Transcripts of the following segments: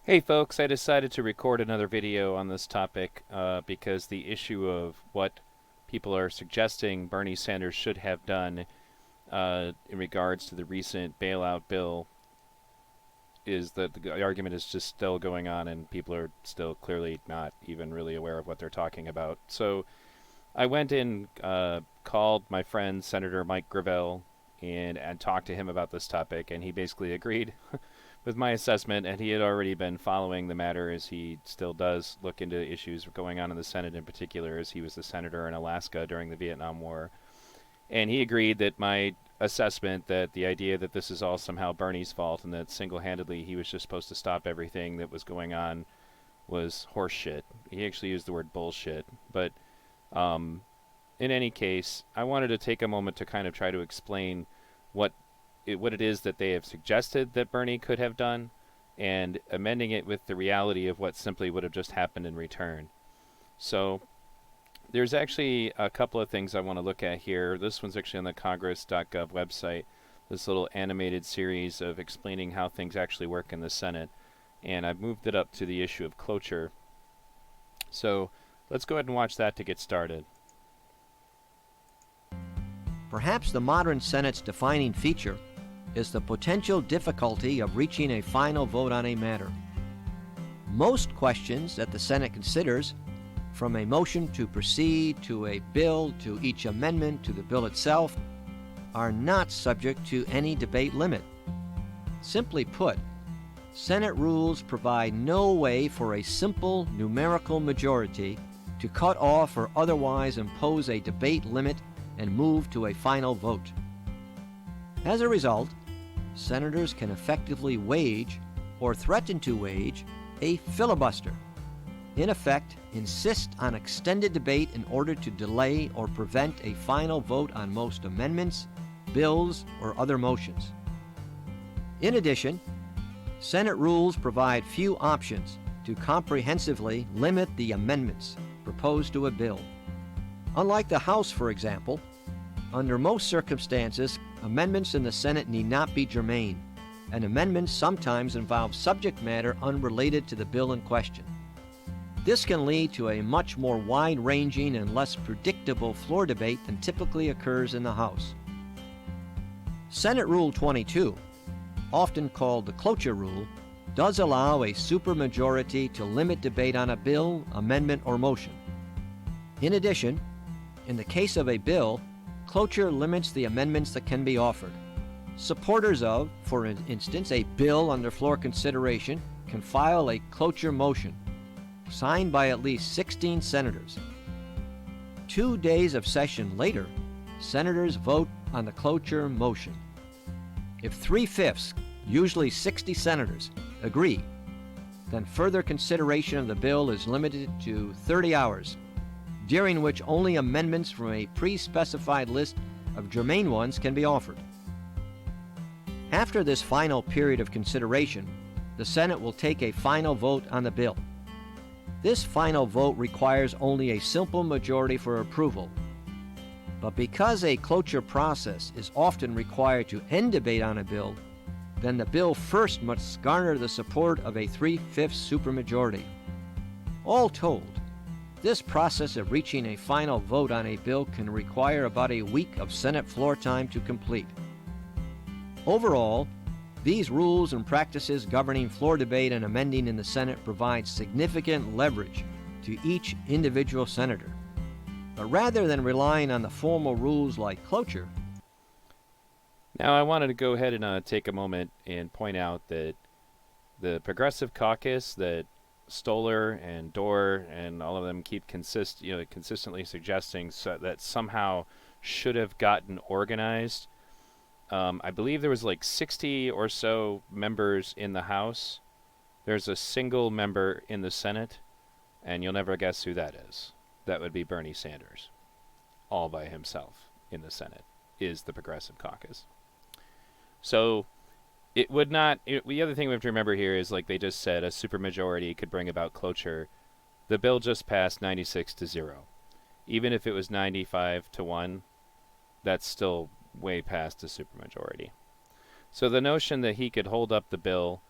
Hey folks, I decided to record another video on this topic because the issue of what people are suggesting Bernie Sanders should have done in regards to the recent bailout bill is that the argument is just still going on and people are still clearly not even really aware of what they're talking about. So I went and called my friend Senator Mike Gravel and talked to him about this topic, and he basically agreed with my assessment, and he had already been following the matter as he still does look into issues going on in the Senate in particular, as he was the senator in Alaska during the Vietnam War. And he agreed that my assessment that the idea that this is all somehow Bernie's fault and that single-handedly he was just supposed to stop everything that was going on was horseshit. He actually used the word bullshit. But in any case, I wanted to take a moment to kind of try to explain what what it is that they have suggested that Bernie could have done, and amending it with the reality of what simply would have just happened in return. So there's actually a couple of things I want to look at here. This one's actually on the congress.gov website, this little animated series of explaining how things actually work in the Senate, and I've moved it up to the issue of cloture. So let's go ahead and watch that to get started. Perhaps the modern Senate's defining feature is the potential difficulty of reaching a final vote on a matter. Most questions that the Senate considers, from a motion to proceed to a bill to each amendment to the bill itself, are not subject to any debate limit. Simply put, Senate rules provide no way for a simple numerical majority to cut off or otherwise impose a debate limit and move to a final vote. As a result, senators can effectively wage or threaten to wage a filibuster. In effect, insist on extended debate in order to delay or prevent a final vote on most amendments, bills, or other motions. In addition, Senate rules provide few options to comprehensively limit the amendments proposed to a bill. Unlike the House, for example, under most circumstances, amendments in the Senate need not be germane, and amendments sometimes involve subject matter unrelated to the bill in question. This can lead to a much more wide-ranging and less predictable floor debate than typically occurs in the House. Senate Rule 22, often called the cloture rule, does allow a supermajority to limit debate on a bill, amendment, or motion. In addition, in the case of a bill, cloture limits the amendments that can be offered. Supporters of, for instance, a bill under floor consideration can file a cloture motion, signed by at least 16 senators. 2 days of session later, senators vote on the cloture motion. If 3/5, usually 60 senators, agree, then further consideration of the bill is limited to 30 hours, during which only amendments from a pre-specified list of germane ones can be offered. After this final period of consideration, the Senate will take a final vote on the bill. This final vote requires only a simple majority for approval. But because a cloture process is often required to end debate on a bill, then the bill first must garner the support of a 3/5 supermajority. All told, this process of reaching a final vote on a bill can require about a week of Senate floor time to complete. Overall, these rules and practices governing floor debate and amending in the Senate provide significant leverage to each individual senator. But rather than relying on the formal rules like cloture. Now, I wanted to go ahead and take a moment and point out that the Progressive Caucus that Stoller and Dorr and all of them keep consistently suggesting that somehow should have gotten organized. I believe there was like 60 or so members in the House. There's a single member in the Senate, and you'll never guess who that is. That would be Bernie Sanders. All by himself in the Senate is the Progressive Caucus. So it would not. The other thing we have to remember here is, like they just said, a supermajority could bring about cloture. The bill just passed 96-0. Even if it was 95-1, that's still way past a supermajority. So the notion that he could hold up the bill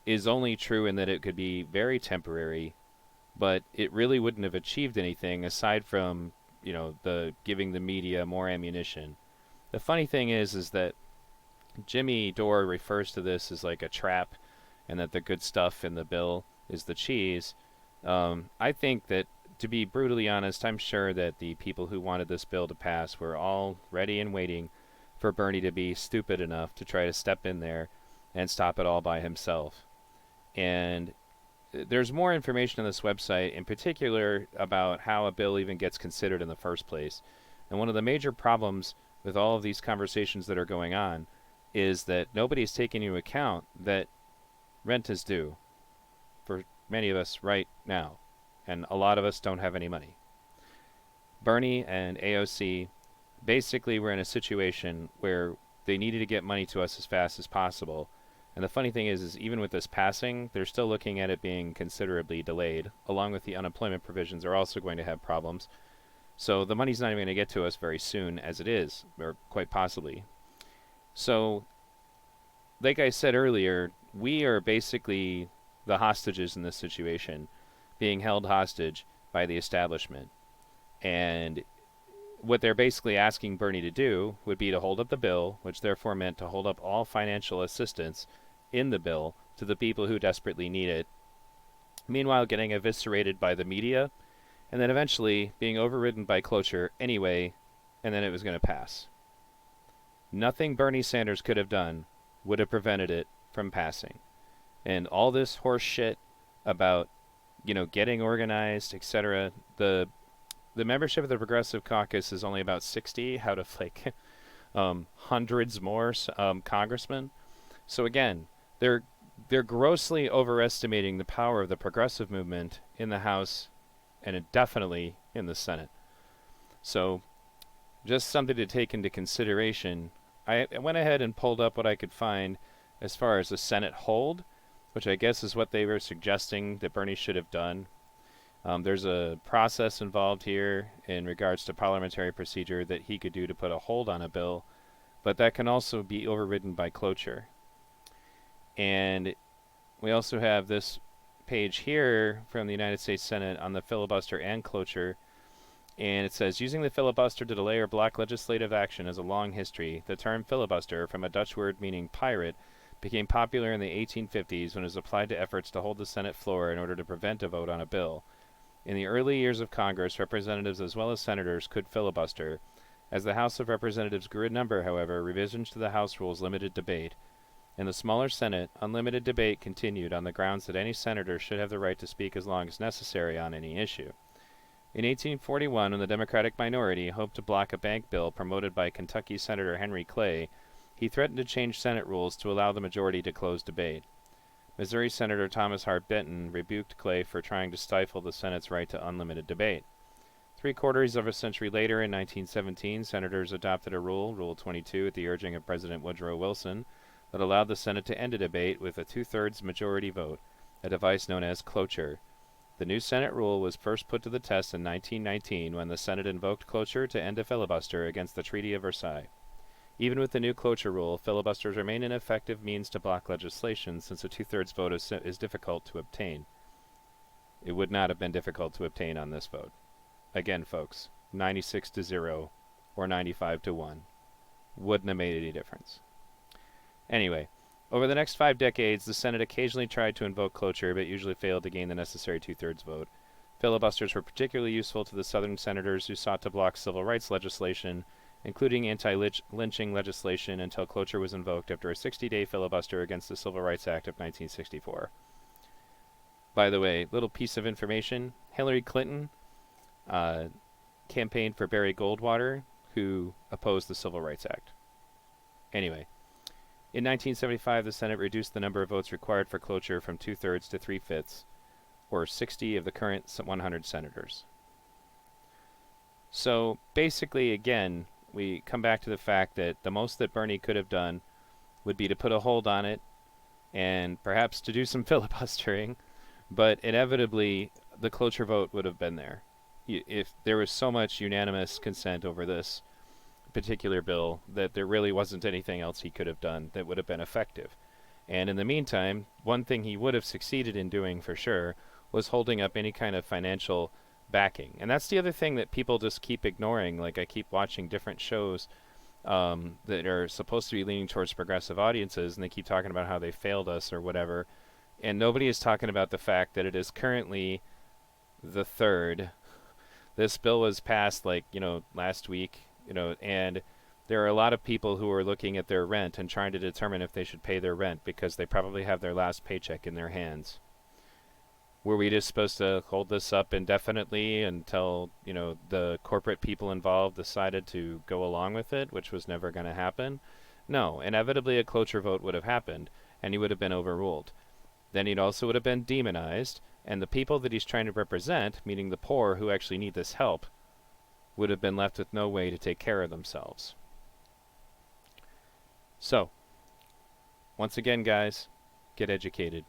is only true in that it could be very temporary, but it really wouldn't have achieved anything aside from, the giving the media more ammunition. The funny thing is that Jimmy Dore refers to this as like a trap, and that the good stuff in the bill is the cheese. I think that, to be brutally honest, I'm sure that the people who wanted this bill to pass were all ready and waiting for Bernie to be stupid enough to try to step in there and stop it all by himself. And there's more information on this website, in particular about how a bill even gets considered in the first place. And one of the major problems with all of these conversations that are going on is that nobody's taking into account that rent is due for many of us right now, and a lot of us don't have any money. Bernie and AOC basically were in a situation where they needed to get money to us as fast as possible. And the funny thing is even with this passing, they're still looking at it being considerably delayed, along with the unemployment provisions are also going to have problems. So the money's not even going to get to us very soon as it is, or quite possibly. So, like I said earlier, we are basically the hostages in this situation, being held hostage by the establishment. And what they're basically asking Bernie to do would be to hold up the bill, which therefore meant to hold up all financial assistance in the bill to the people who desperately need it, meanwhile getting eviscerated by the media, and then eventually being overridden by cloture anyway, and then it was going to pass. Nothing Bernie Sanders could have done would have prevented it from passing. And all this horse shit about, getting organized, etc. The membership of the Progressive Caucus is only about 60 out of hundreds more congressmen. So again, they're grossly overestimating the power of the progressive movement in the House and definitely in the Senate. So just something to take into consideration. I went ahead and pulled up what I could find as far as the Senate hold, which I guess is what they were suggesting that Bernie should have done. There's a process involved here in regards to parliamentary procedure that he could do to put a hold on a bill, but that can also be overridden by cloture. And we also have this page here from the United States Senate on the filibuster and cloture, and it says, using the filibuster to delay or block legislative action has a long history. The term filibuster, from a Dutch word meaning pirate, became popular in the 1850s when it was applied to efforts to hold the Senate floor in order to prevent a vote on a bill. In the early years of Congress, representatives as well as senators could filibuster. As the House of Representatives grew in number, however, revisions to the House rules limited debate. In the smaller Senate, unlimited debate continued on the grounds that any senator should have the right to speak as long as necessary on any issue. In 1841, when the Democratic minority hoped to block a bank bill promoted by Kentucky Senator Henry Clay, he threatened to change Senate rules to allow the majority to close debate. Missouri Senator Thomas Hart Benton rebuked Clay for trying to stifle the Senate's right to unlimited debate. 3/4 of a century later, in 1917, senators adopted a rule, Rule 22, at the urging of President Woodrow Wilson, that allowed the Senate to end a debate with a two-thirds majority vote, a device known as cloture. The new Senate rule was first put to the test in 1919 when the Senate invoked cloture to end a filibuster against the Treaty of Versailles. Even with the new cloture rule, filibusters remain an effective means to block legislation since a two-thirds vote is difficult to obtain. It would not have been difficult to obtain on this vote. Again, folks, 96-0 or 95-1 wouldn't have made any difference. Anyway, over the next 5 decades, the Senate occasionally tried to invoke cloture, but usually failed to gain the necessary two-thirds vote. Filibusters were particularly useful to the Southern senators who sought to block civil rights legislation, including anti-lynching legislation, until cloture was invoked after a 60-day filibuster against the Civil Rights Act of 1964. By the way, little piece of information, Hillary Clinton campaigned for Barry Goldwater, who opposed the Civil Rights Act. Anyway, in 1975, the Senate reduced the number of votes required for cloture from two-thirds to three-fifths, or 60 of the current 100 senators. So basically, again, we come back to the fact that the most that Bernie could have done would be to put a hold on it and perhaps to do some filibustering, but inevitably the cloture vote would have been there. If there was so much unanimous consent over this particular bill that there really wasn't anything else he could have done that would have been effective. And in the meantime, one thing he would have succeeded in doing for sure was holding up any kind of financial backing. And that's the other thing that people just keep ignoring. Like, I keep watching different shows that are supposed to be leaning towards progressive audiences, and they keep talking about how they failed us or whatever. And nobody is talking about the fact that it is currently the 3rd. This bill was passed, like, last week, and there are a lot of people who are looking at their rent and trying to determine if they should pay their rent because they probably have their last paycheck in their hands. Were we just supposed to hold this up indefinitely until, the corporate people involved decided to go along with it, which was never going to happen? No, inevitably a cloture vote would have happened, and he would have been overruled. Then he also would have been demonized, and the people that he's trying to represent, meaning the poor who actually need this help, would have been left with no way to take care of themselves. So, once again, guys, get educated.